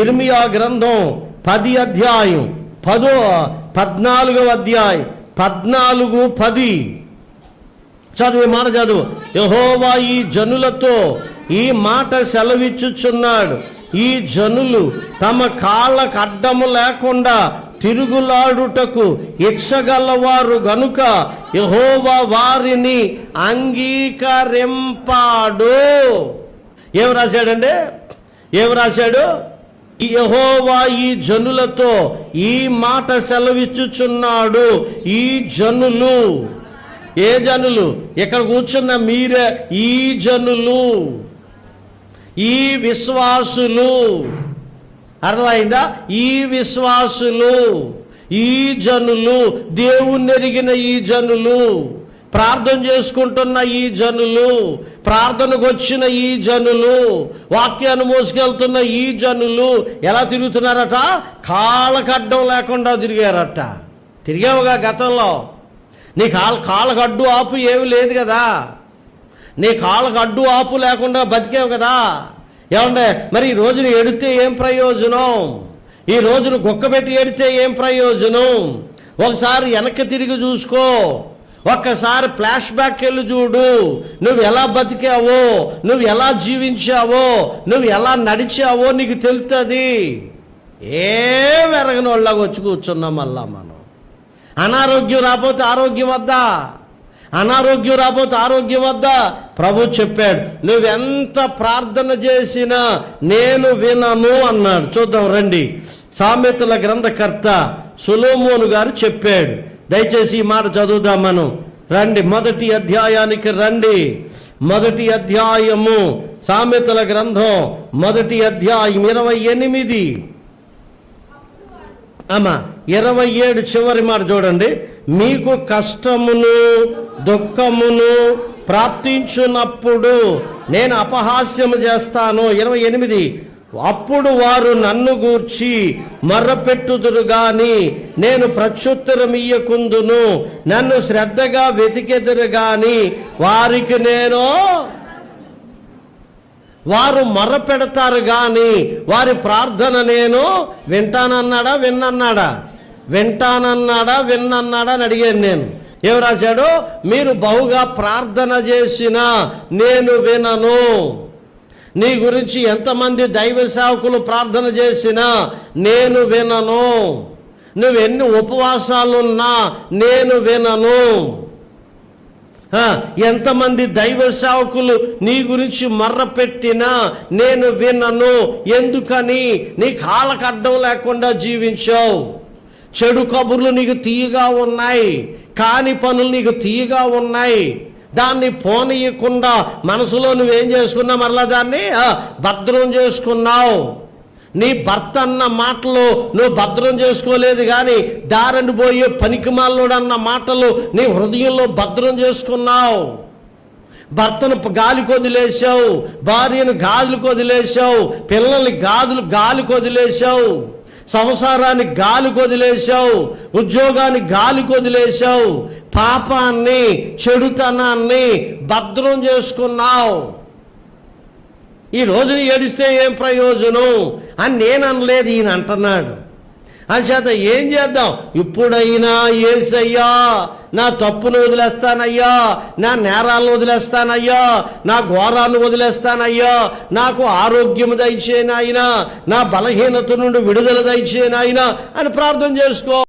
ఇర్మియా గ్రంథం 10వ అధ్యాయం 14వ అధ్యాయం 14:10 చదువు మాట చదువు. యెహోవా ఈ జనులతో ఈ మాట సెలవిచ్చుచున్నాడు, ఈ జనులు తమ కాళ్ళకు అడ్డము లేకుండా తిరుగులాడుటకు ఇచ్చగలవారు గనుక యెహోవా వారిని అంగీకరింపాడు. ఏం రాశాడండి? ఏం రాశాడు? యెహోవా ఈ జనులతో ఈ మాట సెలవిచ్చుచున్నాడు. ఈ జనులు, ఏ జనులు? ఇక్కడ కూర్చున్న మీరే ఈ జనులు, ఈ విశ్వాసులు. అర్థమైందా? ఈ విశ్వాసులు, ఈ జనులు, దేవుణ్ణి ఎరిగిన ఈ జనులు, ప్రార్థన చేసుకుంటున్న ఈ జనులు, ప్రార్థనకు వచ్చిన ఈ జనులు, వాక్యాన్ని మోసుకెళ్తున్న ఈ జనులు ఎలా తిరుగుతున్నారట? కాళ్ళకు అడ్డం లేకుండా తిరిగారట. తిరిగావుగా గతంలో. నీ కాళ్ళకు అడ్డు ఆపు ఏమి లేదు కదా. నీ కాళ్ళకు అడ్డు ఆపు లేకుండా బతికేవు కదా. ఏమంటే మరి ఈ రోజును ఎడితే ఏం ప్రయోజనం? ఈ రోజును గుక్కబెట్టి ఎడితే ఏం ప్రయోజనం? ఒకసారి వెనక్కి తిరిగి చూసుకో, ఒక్కసారి ఫ్లాష్ బ్యాక్ వెళ్ళి చూడు. నువ్వు ఎలా బతికావో, నువ్వు ఎలా జీవించావో, నువ్వు ఎలా నడిచావో నీకు తెలుస్తుంది. ఏం ఎరగని వాళ్ళగా వచ్చి కూర్చున్నాం మళ్ళా మనం. అనారోగ్యం రాకపోతే ఆరోగ్యం వద్దా, అనారోగ్యం రాకపోతే ఆరోగ్యం వద్దా. ప్రభు చెప్పాడు, నువ్వెంత ప్రార్థన చేసినా నేను వినను అన్నాడు. చూద్దాం రండి. సామెతల గ్రంథకర్త సొలొమోను గారు చెప్పాడు. దయచేసి ఈ మాట చదువుదాం మనం. రండి, 1వ అధ్యాయానికి రండి. 1వ అధ్యాయము సామెతల గ్రంథం 1వ అధ్యాయం 28 27 చివరి మాట చూడండి. మీకు కష్టమును దుఃఖమును ప్రాప్తించున్నప్పుడు నేను అపహాస్యము చేస్తాను. 28 అప్పుడు వారు నన్ను గూర్చి మర్రపెట్టుదురు గాని నేను ప్రత్యుత్తరం ఇయ్యకుందును. నన్ను శ్రద్ధగా వెతికెదురు గాని వారికి నేను, వారు మొర్రపెడతారు గాని వారి ప్రార్థన నేను వింటానన్నాడా విన్నన్నాడా? విన్నన్నాడా అని అడిగాను నేను. ఏం రాశాడు? మీరు బహుగా ప్రార్థన చేసినా నేను వినను. నీ గురించి ఎంతమంది దైవ సేవకులు ప్రార్థన చేసినా నేను వినను. నువ్వు ఎన్ని ఉపవాసాలున్నా నేను వినను. ఎంతమంది దైవ సేవకులు నీ గురించి మర్ర పెట్టినా నేను వినను. ఎందుకని? నీ కాళ్ళకు అడ్డం లేకుండా జీవించావు. చెడు కబుర్లు నీకు తీయగా ఉన్నాయి, కాని పనులు నీకు తీయగా ఉన్నాయి. దాన్ని పోనీయకుండా మనసులో నువ్వేం చేసుకున్నావు? మరలా దాన్ని భద్రం చేసుకున్నావు. నీ భర్త అన్న మాటలు నువ్వు భద్రం చేసుకోలేదు, కానీ దారిని పోయే పనికిమాలోడు అన్న మాటలు నీ హృదయంలో భద్రం చేసుకున్నావు. భర్తను గాలికి వదిలేసావు, భార్యను గాలికి వదిలేసావు, పిల్లల్ని గాలికి వదిలేసావు, సంసారాన్ని గాలికి వదిలేసావు, ఉద్యోగాన్ని గాలికి వదిలేసావు, పాపాన్ని చెడుతనాన్ని భద్రం చేసుకున్నావు. ఈ రోజుని ఏడిస్తే ఏం ప్రయోజనం అని నేను అనలేదు, ఈయన అంటున్నాడు. అంచేత ఏం చేద్దాం? ఇప్పుడైనా యేసయ్యా నా తప్పును వదిలేస్తానయ్యా, నా నేరాలను వదిలేస్తానయ్యా, నా ఘోరాన్ని వదిలేస్తానయ్యా, నాకు ఆరోగ్యం దయచేయనాయనా, నా బలహీనత నుండి విడుదల దయచేయనాయనా అని ప్రార్థన చేసుకో.